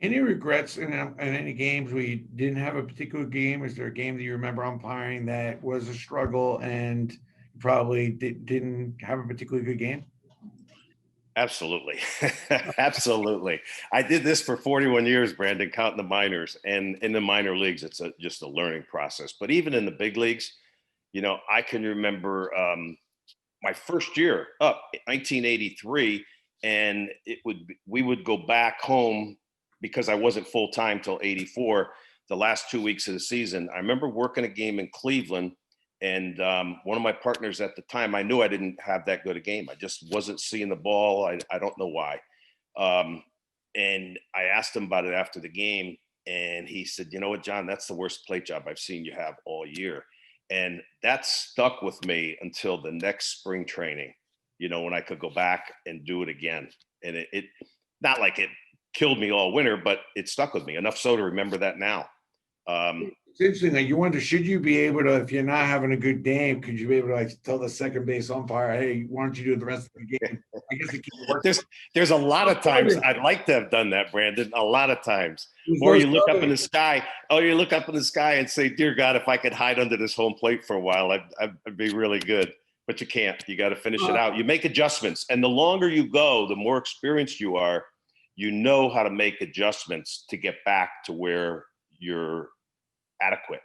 Any regrets in any games where you didn't have a particular game? Is there a game that you remember umpiring that was a struggle and you probably didn't have a particularly good game? Absolutely. Absolutely. I did this for 41 years, Brandon, counting the minors. And in the minor leagues, it's just a learning process. But even in the big leagues, I can remember my first year up in 1983, and we would go back home because I wasn't full time till 84. The last 2 weeks of the season, I remember working a game in Cleveland, and one of my partners at the time, I knew I didn't have that good a game. I just wasn't seeing the ball. I don't know why. Um, and I asked him about it after the game, and he said, "You know what, John? That's the worst plate job I've seen you have all year." And that stuck with me until the next spring training, when I could go back and do it again. And it not like it killed me all winter, but it stuck with me enough so to remember that now. It's interesting that you wonder, should you be able to, if you're not having a good game, could you be able to like tell the second base umpire, hey, why don't you do the rest of the game? I guess it keeps working. There's a lot of times I'd like to have done that, Brandon. A lot of times. There's Or no you look up starter. in the sky. Oh, you look up in the sky and say, "Dear God, if I could hide under this home plate for a while, I'd be really good." But you can't. You got to finish it out. You make adjustments, and the longer you go, the more experienced you are. You know how to make adjustments to get back to where you're adequate.